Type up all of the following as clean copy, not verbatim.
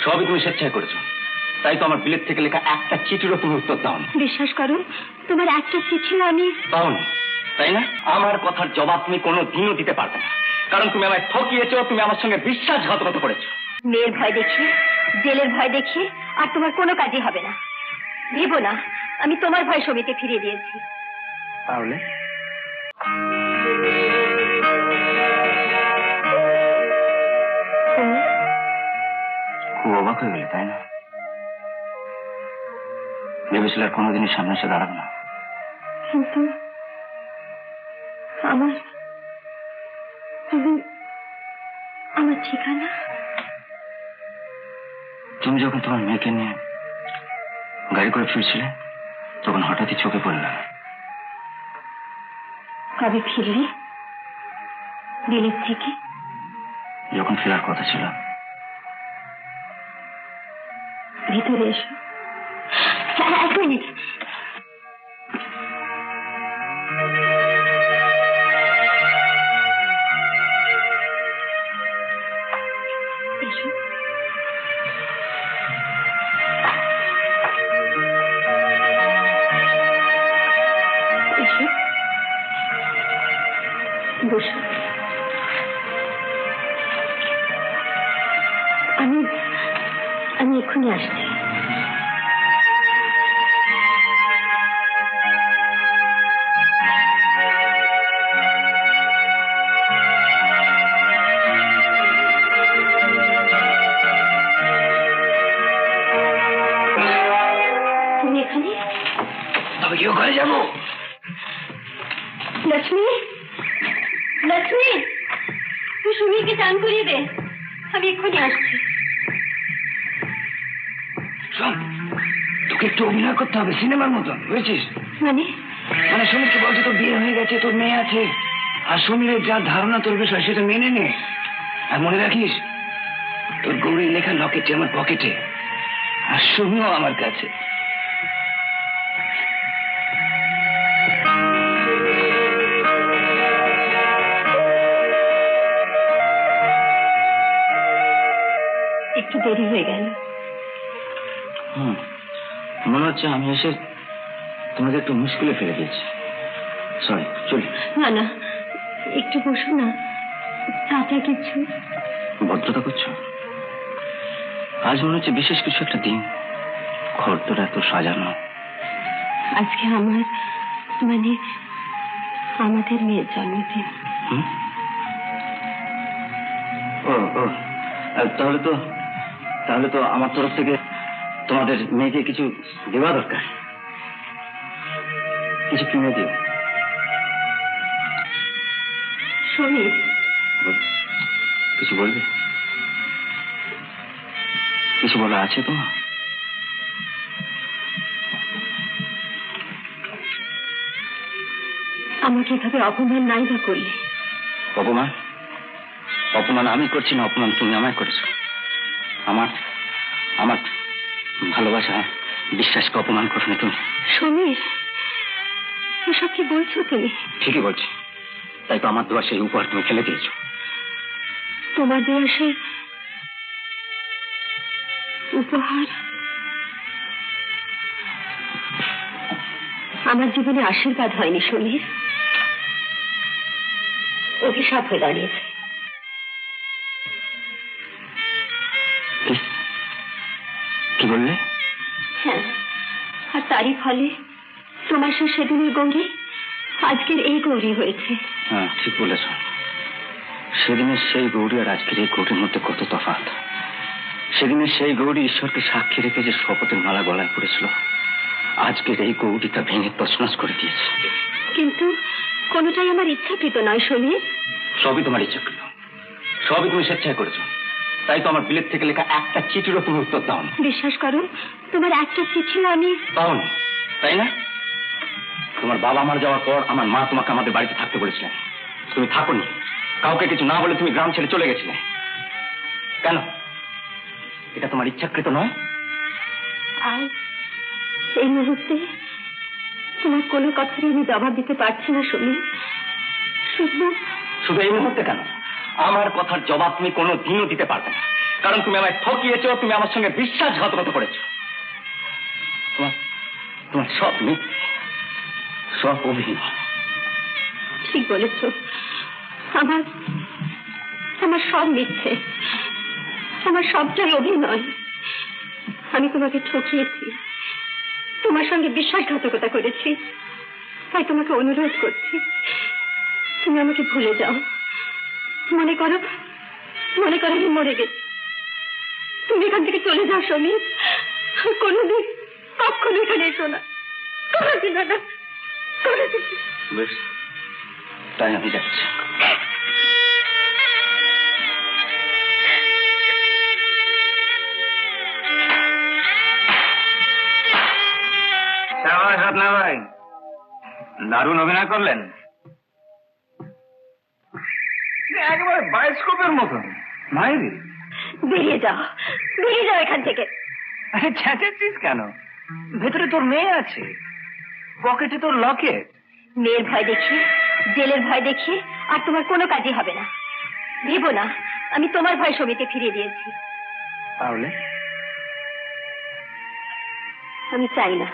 সবই তুমি স্বেচ্ছায় করেছো, তাই তো আমার বিলেত থেকে লেখা একটা চিঠিরও তুমি উত্তর দাওনি। বিশ্বাস করো, তোমার একটা চিঠিও আমি পাওনি, তাই না? আমার কথার জবাব তুমি কোনো দিনও দিতে পারবে না, কারণ তুমি আমায় ঠকিয়েছো, তুমি আমার সঙ্গে বিশ্বাসঘাতকতা করেছো। মেয়ের ভয় দেখিয়ে, জেলের ভয় দেখিয়ে আর তোমার কোনো কাজই হবে না। ভেবো না আমি তোমার ভয় সমিতি ফিরিয়ে দিয়েছি। তাহলে খুব অবাক হয়ে গেলে, তাই না? ভেবেছিল আর কোনোদিনই সামনে এসে দাঁড়াবে না। কিন্তু আমার আমার ঠিকানা, তুমি যখন তোমার মেয়েকে নিয়ে গাড়ি করে ফিরছিলে তখন হঠাৎই চোখে পড়ল। কবে ফিরলে বিলেত থেকে? যখন ফেরার কথা ছিল। ভিতরে এসো। এক মিনিট। এসো। এসো, বসো। আমি এক্ষুনি আসছি। তুমি এখানে? তবে কেউ ঘরে যাবো। লক্ষ্মী, লক্ষ্মী, তুই সুমিকে চান করিয়ে দে, আমি এক্ষুনি আসছি। তোকে একটু অভিনয় করতে হবে সিনেমার মতন, বুঝেছিস? মানে মানে সমীরকে বলছে তোর বিয়ে হয়ে গেছে, তোর মেয়ে আছে, আর সমীরের যা ধারণা তোর বিষয় সেটা মেনে নে। আর মনে রাখিস তোর গৌরীর লেখা লকেটে আমার পকেটে, আর সমীও আমার কাছে। একটু দেরি হয়ে গেল। মনে হচ্ছে আমি এসে তোমাকে একটু মুশকিলে ফেলে দিয়েছি। সরি, চলি। না না, একটু বসো না। চাচা কিছু ভদ্রতা করছো? আজ মনে হচ্ছে বিশেষ কিছু একটা দিন, ঘর তোর এত সাজানো। আজকে আমার মানে আমাদের মেয়ের জন্মদিন। ও ও, তাহলে তো আমার তরফ থেকে তোমাদের মেয়েকে কিছু দেওয়া দরকার। কিছু কিনে দিও। সমীর, কিছু বলবে? কিছু বলা আছে তোমার? আমাকে এভাবে অপমান নাই বা করলে? অপমান? অপমান আমি করছি না, অপমান তুমি আমায় করেছো। আমার আমার ভালোবাসা বিশ্বাসকে অপমান করো না তুমি। সমীর, এসব কি বলছো তুমি? ঠিকই বলছি, তাই তো আমার দেওয়া সেই উপহার তুমি ফেলে দিয়েছো। তোমার দেওয়া সেই উপহার আমার জীবনে আশীর্বাদ হয়নি সমীর, অভিশাপ হয়ে দাঁড়িয়েছে। কি বললে? হ্যাঁ, আর তারই ফলে তোমার সেদিনের গৌরী আজকের এই গৌরী হয়েছে। হ্যাঁ, ঠিক বলেছ। সেদিনের সেই গৌরী আর আজকের এই গৌরীর মধ্যে কত তফাৎ। সেদিনের সেই গৌরী ঈশ্বরকে সাক্ষী রেখে যে শপথের মালা গলায় পড়েছিল, আজকের এই গৌরীটা ভেঙে তছনছ করে দিয়েছে। কিন্তু কোনোটাই আমার ইচ্ছাকৃত নয় সমীর। সবই তোমার ইচ্ছাকৃত, সবই তুমি স্বেচ্ছায় করেছো, তাই তো আমার বিলেত থেকে লেখা একটা চিঠিরও তুমি উত্তর দাওনি। বিশ্বাস করো, তোমার একটা চিঠিও আমি পাওনি, তাই না? তোমার বাবা মারা যাওয়ার পর আমার মা তোমাকে আমাদের বাড়িতে থাকতে বলেছিলেন, তুমি থাকোনি। কাউকে কিছু না বলে তুমি গ্রাম ছেড়ে চলে গেছিলে। কেন? এটা তোমার ইচ্ছাকৃত নয়? আর এই মুহূর্তে তোমার কোনো কথারই আমি জবাব দিতে পারছি না সমীর। শুধু এই মুহূর্তে কেন? আমার কথার জবাব তুমি কোনো দিনও দিতে পারবে না, কারণ তুমি আমায় ঠকিয়েছো, তুমি আমার সঙ্গে বিশ্বাসঘাতকতা করেছো। তোমার তোমার সব মিথ্যে, সব অভিনয়। ঠিক বলেছ, আমার আমার সব মিথ্যে, আমার সবটাই অভিনয়। আমি তোমাকে ঠকিয়েছি, তোমার সঙ্গে বিশ্বাসঘাতকতা করেছি। তাই তোমাকে অনুরোধ করছি, তুমি আমাকে ভুলে যাও। মনে করো আমি মরে গেছি। তুমি এখান থেকে চলে যাও সমীর, কোনোদিন কখনো এখানে এসো না, কোনোদিন না, কোনোদিন। বেশ, তাই আমি যাচ্ছি। রত্না ভাই, দারুণ অভিনয় করলেন, একেবারে বায়োস্কোপের মতন। মায়েরি, বেরিয়ে যাও এখান থেকে। আরে চেঁচাচ্ছিস কেন? ভেতরে তোর মেয়ে আছে, পকেটে তোর লকেট। মেয়ের ভয় দেখিয়ে, জেলের ভয় দেখিয়ে আর তোমার কোনো কাজই হবে না। ভেবো না আমি তোমার ভয় সমিতি ফিরিয়ে দিয়েছি। তাহলে আমি চাই না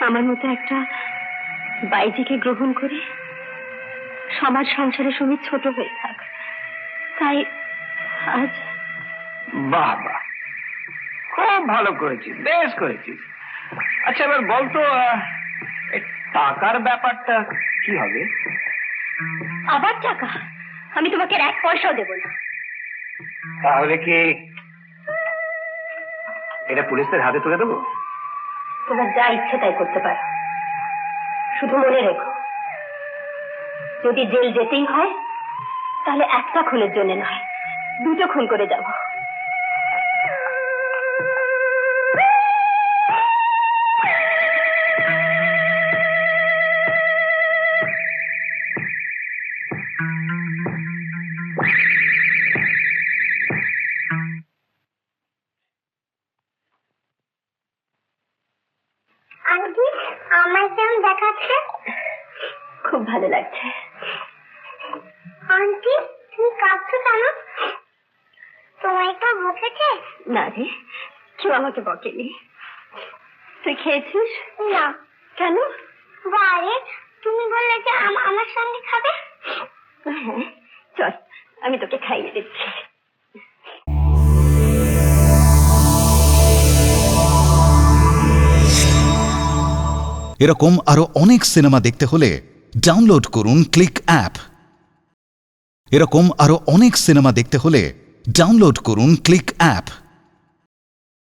আমার মতো একটা বাইজিকে গ্রহণ করে সমাজ সংসারে সমীর ছোট হয়ে থাক। তাই আজ। বাবা, খুব ভালো করেছিস, বেশ করেছিস। আচ্ছা এবার বলতো, এই টাকার ব্যাপারটা কি হবে? আবার টাকা? আমি তোমাকে আর এক পয়সাও দেব না। তাহলে কি এটা পুলিশদের হাতে তুলে দেবো? তোমার যা ইচ্ছে তাই করতে পারো, শুধু মনে রেখো যদি জেল যেতেই হয় তাহলে একটা খুনের জন্য নয়, দুটো খুন করে যাব। আন্টি, আমার কেমন দেখাচ্ছে? খুব ভালো লাগছে। আন্টি, তুমি কাঁদছো কেন? তোমায় তো বকেছে? না রে, কেউ আমাকে বকেনি। তুই খেয়েছিস? না। কেন? বারে, তুমি বললে যে আমার সঙ্গে খাবে। হ্যাঁ, চল আমি তোকে খাইয়ে দিচ্ছি। এরকম আরো অনেক সিনেমা দেখতে হলে ডাউনলোড করুন ক্লিক অ্যাপ। এরকম আরো অনেক সিনেমা দেখতে হলে ডাউনলোড করুন ক্লিক অ্যাপ।